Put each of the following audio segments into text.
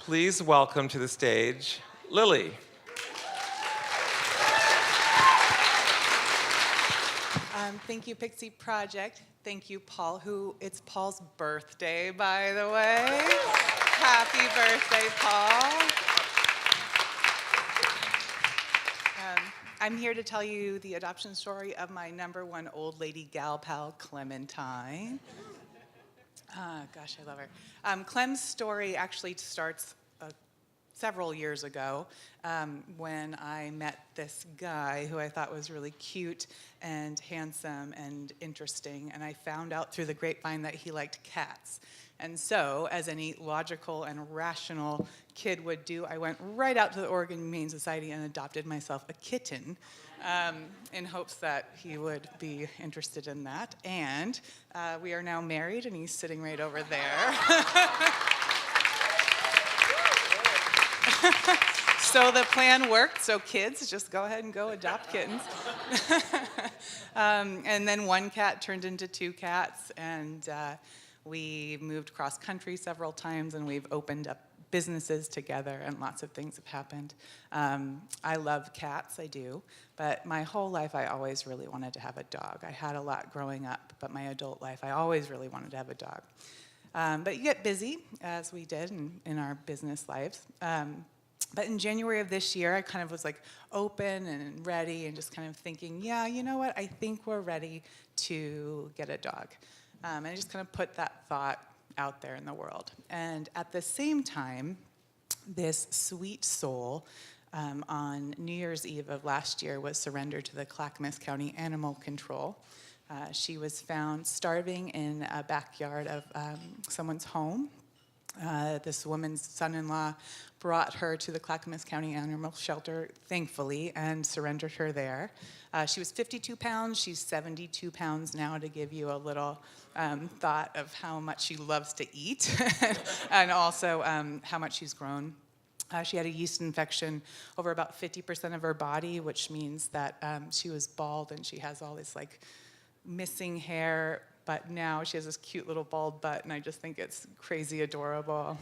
Please welcome to the stage, Lily. Thank you, Pixie Project. Thank you, Paul, it's Paul's birthday, by the way. Happy birthday, Paul. I'm here to tell you the adoption story of my number one old lady gal pal, Clementine. Gosh, I love her. Clem's story actually starts several years ago when I met this guy who I thought was really cute and handsome and interesting, and I found out through the grapevine that he liked cats. And so, as any logical and rational kid would do, I went right out to the Oregon Humane Society and adopted myself a kitten in hopes that he would be interested in that. And we are now married, and he's sitting right over there. So the plan worked. So kids, just go ahead and go adopt kittens. And then one cat turned into two cats, and we moved cross country several times, and we've opened up businesses together, and lots of things have happened. I love cats, I do, but my whole life I always really wanted to have a dog. I had a lot growing up, but my adult life I always really wanted to have a dog. But you get busy, as we did in our business lives. But in January of this year, I kind of was like open and ready and just kind of thinking, yeah, you know what, I think we're ready to get a dog. And I just kind of put that thought out there in the world. And at the same time, this sweet soul on New Year's Eve of last year was surrendered to the Clackamas County Animal Control. She was found starving in a backyard of someone's home. This woman's son-in-law brought her to the Clackamas County Animal Shelter, thankfully, and surrendered her there. She was 52 pounds. She's 72 pounds now, to give you a little thought of how much she loves to eat and also how much she's grown. She had a yeast infection over about 50% of her body, which means that she was bald and she has all this like missing hair, but now she has this cute little bald butt, and I just think it's crazy adorable.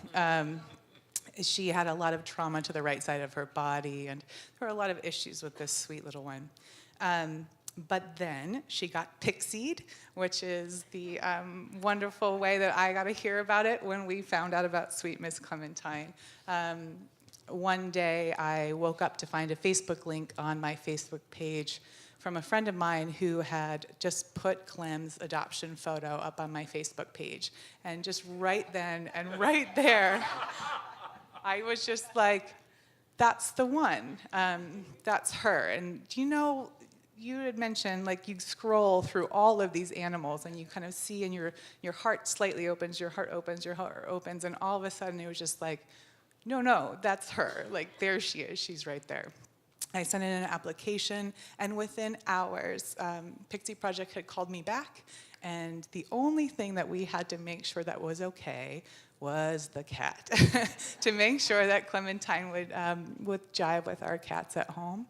She had a lot of trauma to the right side of her body, and there were a lot of issues with this sweet little one. But then she got Pixied, which is the wonderful way that I got to hear about it when we found out about sweet Miss Clementine. One day I woke up to find a Facebook link on my Facebook page from a friend of mine who had just put Clem's adoption photo up on my Facebook page. And just right then and right there, I was just like, that's the one. That's her. And do you know, you had mentioned, like, you scroll through all of these animals and you kind of see, and your heart slightly opens, your heart opens, your heart opens, and all of a sudden it was just like, no, that's her. Like, there she is. She's right there. I sent in an application, and within hours, Pixie Project had called me back, and the only thing that we had to make sure that was okay was the cat, to make sure that Clementine would jive with our cats at home.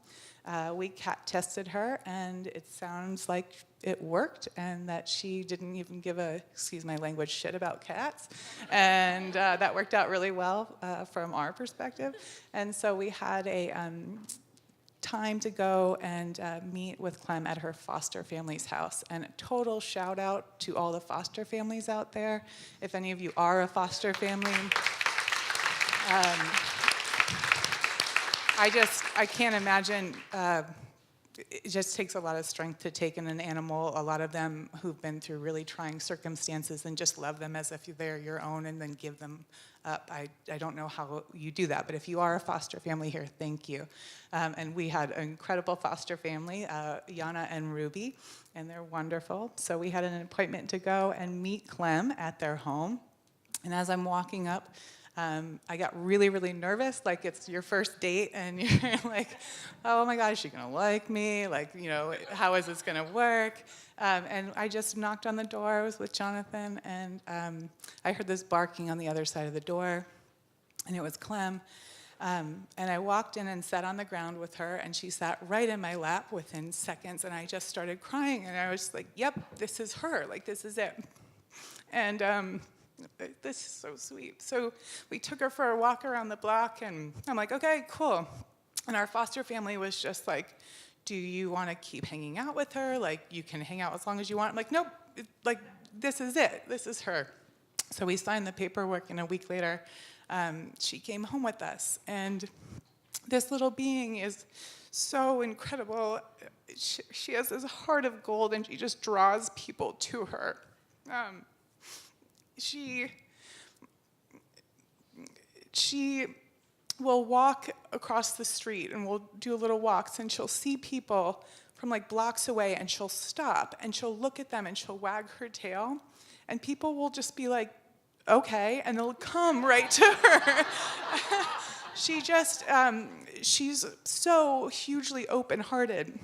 We cat tested her, and it sounds like it worked, and that she didn't even give a, excuse my language, shit about cats. And that worked out really well from our perspective. And so we had a time to go and meet with Clem at her foster family's house. And a total shout out to all the foster families out there. If any of you are a foster family, I can't imagine, it just takes a lot of strength to take in an animal, a lot of them who've been through really trying circumstances, and just love them as if they're your own and then give them up. I don't know how you do that, but if you are a foster family here, thank you. And we had an incredible foster family, Yana and Ruby, and they're wonderful. So we had an appointment to go and meet Clem at their home. And as I'm walking up, I got really, really nervous, like it's your first date, and you're like, oh my God, is she gonna like me? Like, you know, how is this gonna work? And I just knocked on the door. I was with Jonathan, and I heard this barking on the other side of the door, and it was Clem. And I walked in and sat on the ground with her, and she sat right in my lap within seconds, and I just started crying, and I was like, yep, this is her, like, this is it. And this is so sweet. So we took her for a walk around the block, and I'm like, okay, cool. And our foster family was just like, do you want to keep hanging out with her? Like, you can hang out as long as you want. I'm like, nope, like, this is it. This is her. So we signed the paperwork, and a week later, she came home with us. And this little being is so incredible. She has this heart of gold, and she just draws people to her. She will walk across the street, and we'll do little walks, and she'll see people from like blocks away, and she'll stop, and she'll look at them, and she'll wag her tail, and people will just be like, okay, and they'll come right to her. She's so hugely open-hearted.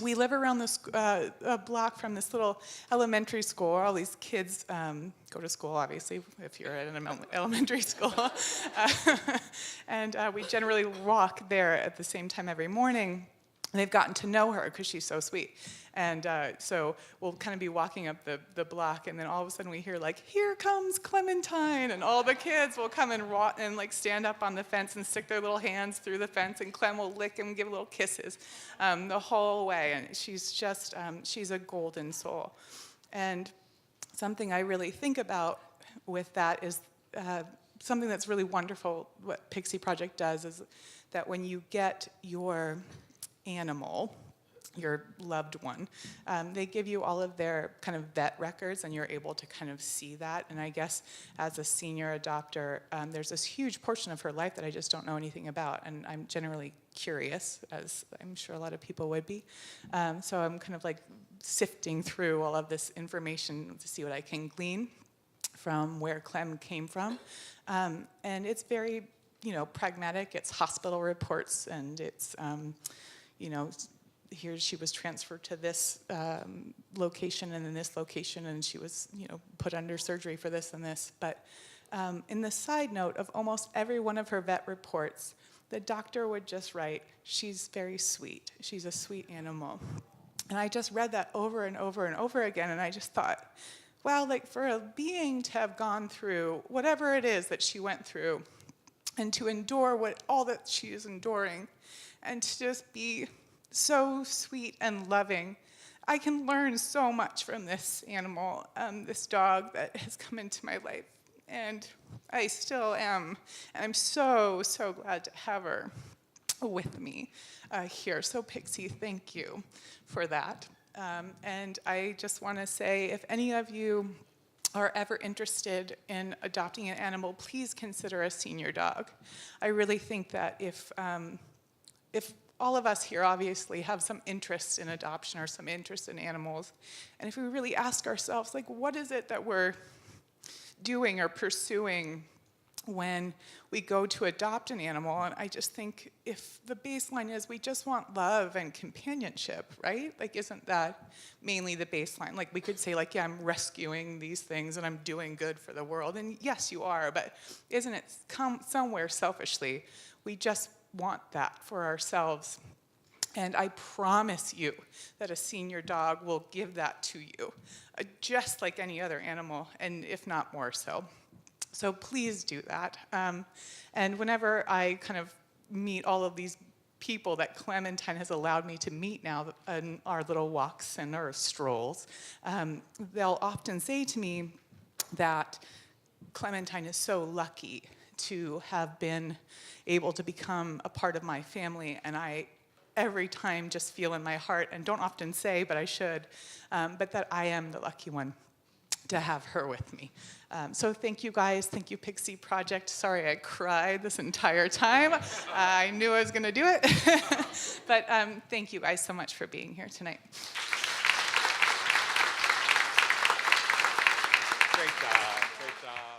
We live around this a block from this little elementary school. All these kids go to school, obviously, if you're at an elementary school. And we generally walk there at the same time every morning. And they've gotten to know her because she's so sweet. And so we'll kind of be walking up the block, and then all of a sudden we hear, like, here comes Clementine, and all the kids will come and like stand up on the fence and stick their little hands through the fence, and Clem will lick and give little kisses the whole way. And she's just, she's a golden soul. And something I really think about with that is something that's really wonderful, what Pixie Project does, is that when you get your animal, your loved one, they give you all of their kind of vet records, and you're able to kind of see that. And I guess as a senior adopter, there's this huge portion of her life that I just don't know anything about, and I'm generally curious, as I'm sure a lot of people would be. So I'm kind of like sifting through all of this information to see what I can glean from where Clem came from. And it's very, pragmatic. It's hospital reports, and it's, here she was transferred to this location and in this location, and she was, put under surgery for this and this. But in the side note of almost every one of her vet reports, the doctor would just write, she's very sweet. She's a sweet animal. And I just read that over and over and over again, and I just thought, wow, like for a being to have gone through whatever it is that she went through, and to endure all that she is enduring, and to just be so sweet and loving. I can learn so much from this animal, this dog that has come into my life. And I still am. And I'm so, so glad to have her with me here. So Pixie, thank you for that. And I just want to say, if any of you are ever interested in adopting an animal, please consider a senior dog. I really think that if all of us here obviously have some interest in adoption or some interest in animals, and if we really ask ourselves, like, what is it that we're doing or pursuing when we go to adopt an animal? And I just think if the baseline is we just want love and companionship, right? Like, isn't that mainly the baseline? Like, we could say, like, yeah, I'm rescuing these things and I'm doing good for the world. And yes, you are, but isn't it somewhere selfishly, we just want that for ourselves? And I promise you that a senior dog will give that to you, just like any other animal, and if not more so. So please do that. And whenever I kind of meet all of these people that Clementine has allowed me to meet now in our little walks and our strolls, they'll often say to me that Clementine is so lucky to have been able to become a part of my family, and I every time just feel in my heart, and don't often say, but I should, but that I am the lucky one to have her with me. So thank you guys, thank you Pixie Project. Sorry I cried this entire time. I knew I was gonna do it. But thank you guys so much for being here tonight. Great job, great job.